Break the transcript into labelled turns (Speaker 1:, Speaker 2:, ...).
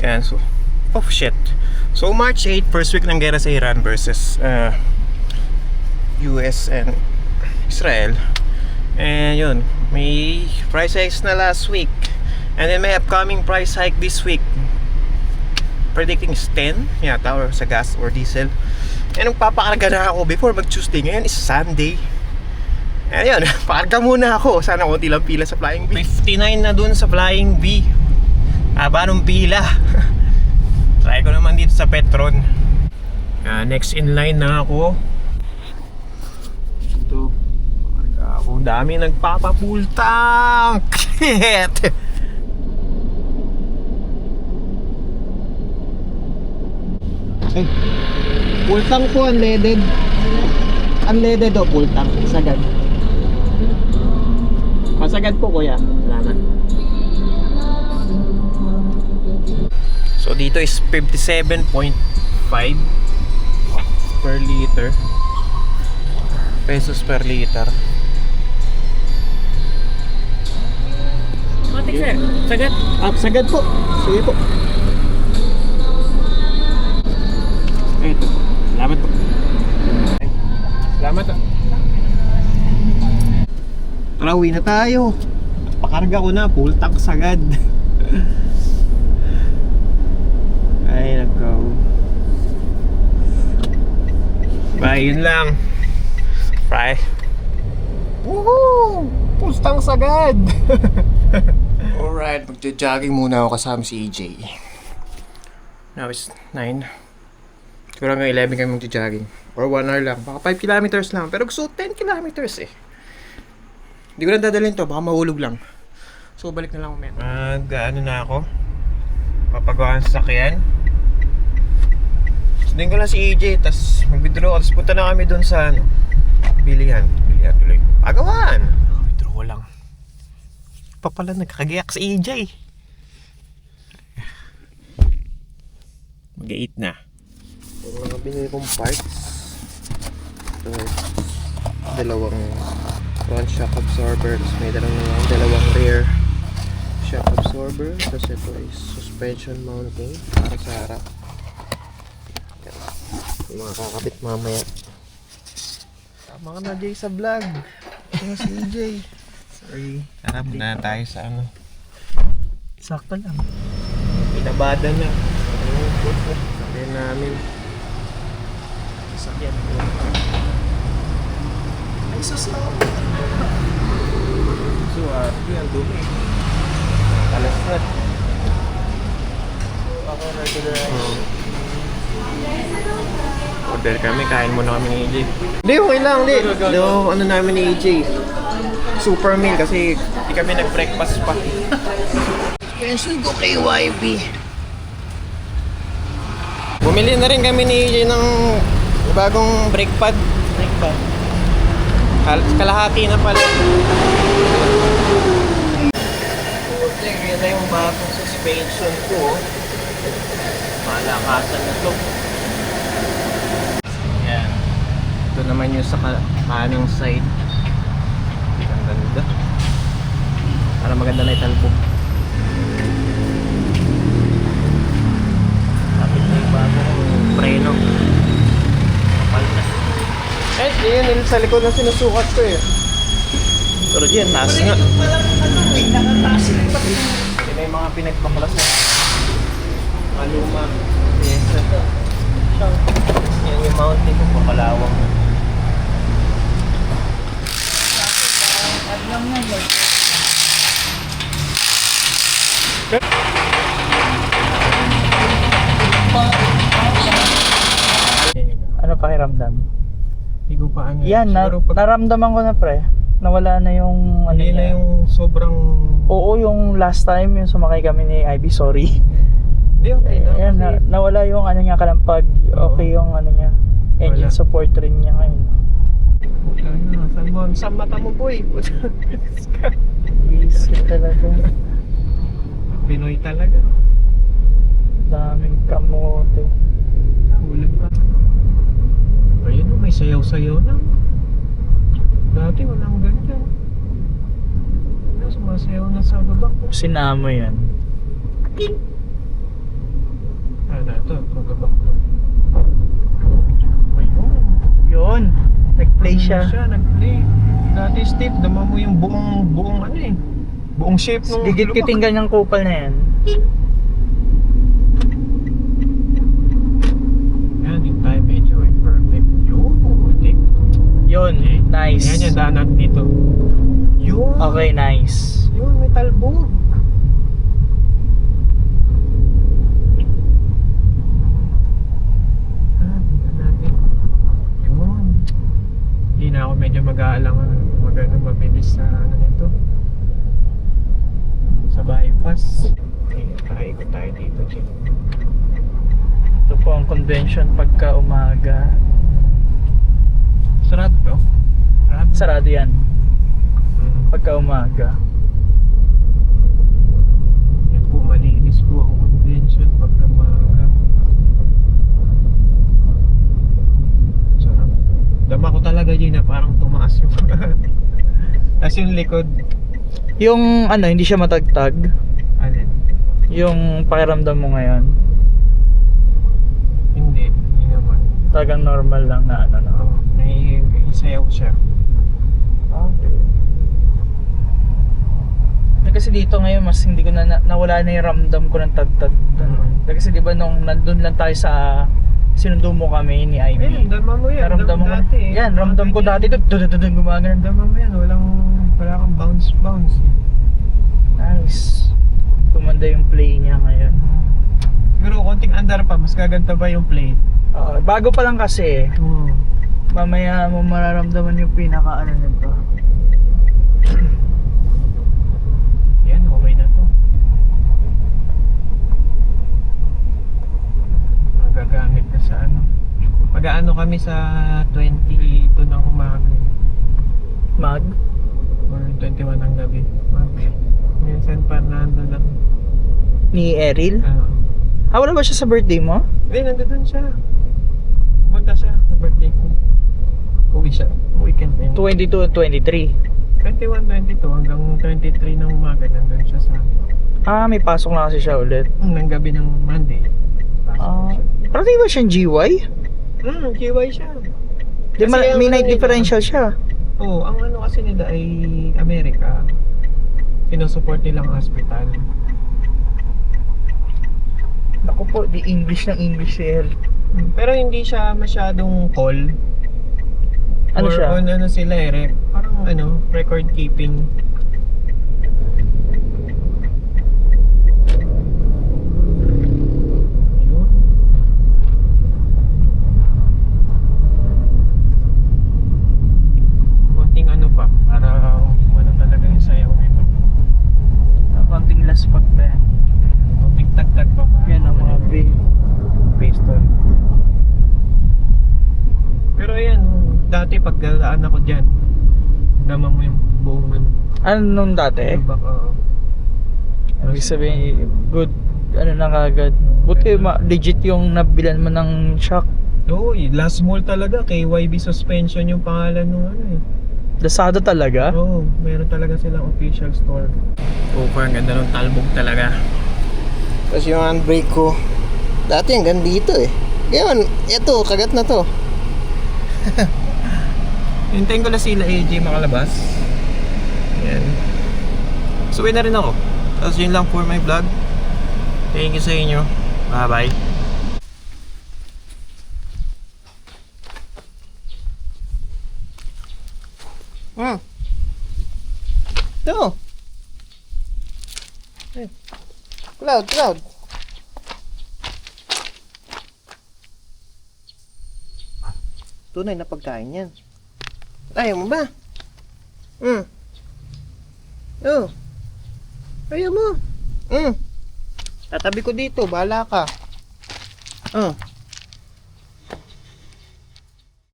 Speaker 1: Yan, so, oh shit. So March 8, first week ng gera sa Iran versus US and Israel. And yun, may price hikes na last week. And then may upcoming price hike this week. Predicting is 10 yata or sa gas or diesel. And nagpapakarga na ako before mag-Tuesday. Ngayon is Sunday. And yun, pakarga muna ako. Sana konti lang pila sa Flying V. 59 na dun sa Flying V. Aba nung pila. Try ko naman dito sa Petron. Next in line na ako. Ito, pakarga ako. Dami nagpapa-full tank. Ay, full tank po, unleaded. Unleaded o full tank, sagad. Pasagad po kuya, salamat. So dito is 57.5 per liter. Pesos per liter.
Speaker 2: Matik sir, sagad.
Speaker 1: Sagad po, sige po. Ito, salamat po. Salamat po. Tara, uwi na tayo. Pakarga ko na, full tank sagad. Ay, nakaw. Bye, yun lang. Bye. Woohoo! Full tank sagad. Alright, magja-jogging muna ako kasama si EJ. Now it's 9. Siguro hanggang 11 kami magja-jogging. Or 1 hour lang. Baka 5 kilometers lang. Pero gusto 10 kilometers eh. Hindi ko na dadalhin to. Baka mahulog lang. So balik na lang ako men. Ano na ako. Papagawa ng sasakyan. Sundan ko lang si EJ. Tapos mag-withdraw. Tapos punta na kami dun sa ano. Bilihan. Bilihan tuloy. Pagawaan. Withdraw ko lang. Pa pala nagkakagiyak si EJ. Mag-8 na. Yung mga binili kong parts. Ito, dalawang front shock absorber. Tapos may dalawang rear shock absorber. Tapos ito is suspension mounting para sa harap. Yan. Yung mga kakabit mamaya. Tama ka na Jay sa vlog. Ito na si EJ. Sorry. Harap na tayo sa ano.
Speaker 2: Sakto lang.
Speaker 1: Pinabada na. Sabihin namin. Sasakyan ko. Ay, sasaw! So, yan, dumi. Kalasrat. So, ako regular. Order kami, kain muna kami ni EJ. Hindi, okay lang, hindi. Yung ano namin ni EJ. Super meal kasi hindi kami nag-breakfast pa. Pension ko kay YB. Bumili na rin kami ni EJ ng bagong brake pad.
Speaker 2: Brake pad.
Speaker 1: Kalahati na pala. Yan na yung bagong suspension ko. Malakasan na to. Yan. Ito naman yung sa kaning side. Ang ganda. Para maganda na italbo. Tapit na yung bagong preno. Kapal na. Eh, yun sa likod na sinusukat ko eh. Pero diyan, taas nga. Yun yung mga pinagpaklas na. Mga luma. Yes. Yan yung mountain ko, papalawang.
Speaker 2: Ano pakiramdam?
Speaker 1: Hindi ko pa ano.
Speaker 2: Yan, naramdaman ko na pre. Nawala na yung ano
Speaker 1: Hindi na yung sobrang...
Speaker 2: Oo, yung last time yung sumakay kami ni Ivy, sorry.
Speaker 1: Hindi, okay na.
Speaker 2: Yan, nawala yung ano niya kalampag. Okay yung ano niya. Engine
Speaker 1: Wala.
Speaker 2: support rin niya ngayon.
Speaker 1: Saan mata mo boy?
Speaker 2: Yes, talaga.
Speaker 1: Pinoy talaga.
Speaker 2: Daming kamote.
Speaker 1: Ulan pa. Ayun o, may sayaw-sayaw na. Dati walang ganyan. Sumasayaw na sa baba ko.
Speaker 2: Sinamo yan.
Speaker 1: na ito. Magabak to. Ayun.
Speaker 2: Yun. Nag-play
Speaker 1: Ano
Speaker 2: siya.
Speaker 1: nag-play. Dati Steve, dama mo yung buong ano eh. Buong shape nung
Speaker 2: Gigit-giting ganyang kupal na yan.
Speaker 1: Yan, yung tayo medyo perfect. Yun, putik.
Speaker 2: Yun. Nice.
Speaker 1: Yan yung daan natin dito. Yun.
Speaker 2: Okay, nice.
Speaker 1: Yun, may talbog. Yun. Hindi na ako medyo mag-aalangan mabilis sa ano nito. Sa bypass. Okay, ikot tayo dito, Jim.
Speaker 2: Ito po ang convention pagka umaga.
Speaker 1: Sarado to?
Speaker 2: Sarado yan.
Speaker 1: Hmm.
Speaker 2: Pagka umaga.
Speaker 1: Yan po, malinis po ang convention pagka umaga. Sarap. Dama ko talaga yun na parang tumaas yung tapos yung likod.
Speaker 2: Yung ano, hindi siya matagtag.
Speaker 1: Alin?
Speaker 2: Yung pakiramdam mo ngayon.
Speaker 1: Hindi naman.
Speaker 2: Talagang normal lang na ano, no?
Speaker 1: May isayaw siya.
Speaker 2: Okay. Kasi dito ngayon mas hindi ko nawala na yung ramdam ko ng tagtag doon. Kasi di ba nung nandun lang tayo sa sinundo mo kami ni Ivy.
Speaker 1: Ayun, dama mo yan.
Speaker 2: Naramdam ko
Speaker 1: dati eh.
Speaker 2: yan, ramdam ko dati doon gumagana.
Speaker 1: Dama mo yan, wala kang bounce.
Speaker 2: Nice. Tumanda yung play niya ngayon.
Speaker 1: Pero konting andar pa, mas gaganda pa yung play.
Speaker 2: Bago pa lang kasi. Mamaya mo mararamdaman yung pinaka ano nito.
Speaker 1: Yan, okay na to. Magagamit na sa ano. Pag-aano kami sa 22 ng umaga.
Speaker 2: Mag?
Speaker 1: Or 21 ng gabi. Yung San Fernando lang.
Speaker 2: Ni Eril? Wala ba siya sa birthday mo?
Speaker 1: Hindi, nandun siya. Pumunta siya sa birthday ko. Uwi siya. Weekend na yun.
Speaker 2: 22 at 23.
Speaker 1: 21, 22 hanggang 23 ng umaga nandun siya sa amin.
Speaker 2: May pasok na kasi siya ulit.
Speaker 1: Ng gabi ng Monday. Pasok siya.
Speaker 2: Parang di ba siyang GY?
Speaker 1: GY siya.
Speaker 2: Di
Speaker 1: Kasi ang
Speaker 2: may
Speaker 1: ano
Speaker 2: night
Speaker 1: nila-
Speaker 2: differential siya.
Speaker 1: Oo, ang ano kasi nila ay Amerika. Sinusupport nilang hospital.
Speaker 2: Naku po, di English ng English si El.
Speaker 1: Pero hindi siya masyadong call.
Speaker 2: Ano
Speaker 1: Or
Speaker 2: siya?
Speaker 1: on ano sila parang ano, record keeping. Yun. Konting ano pa, para ano talaga yung sayaw nito.
Speaker 2: Konting last pag ba yan?
Speaker 1: Konting tagtag pa.
Speaker 2: Yan ang mga
Speaker 1: Piston. Pero ayan, dati pag galaan ako dyan, dama mo yung buong ano.
Speaker 2: Ano nung dati?
Speaker 1: Baka,
Speaker 2: Ibig sabihin, good, ano na kagad. Buti legit yung nabilan mo ng shock.
Speaker 1: Oo, last mall talaga, KYB Suspension yung pangalan nung ano eh.
Speaker 2: Lazada talaga?
Speaker 1: Oo, meron talaga silang official store. Oo, parang ganda ng talbog talaga.
Speaker 3: Tapos yung handbrake ko, dati hanggang dito eh. Ngayon, eto, kagat na to.
Speaker 1: Hintayin ko na sila AJ makalabas. Yan. So, uwi na rin ako. Tapos yun lang for my vlog. Thank you sa inyo. Bye bye.
Speaker 3: Ito. Cloud. Tunay na pagkain yan. Ayaw mo ba? Oh. Ayaw mo. Tatabi ko dito, bahala ka.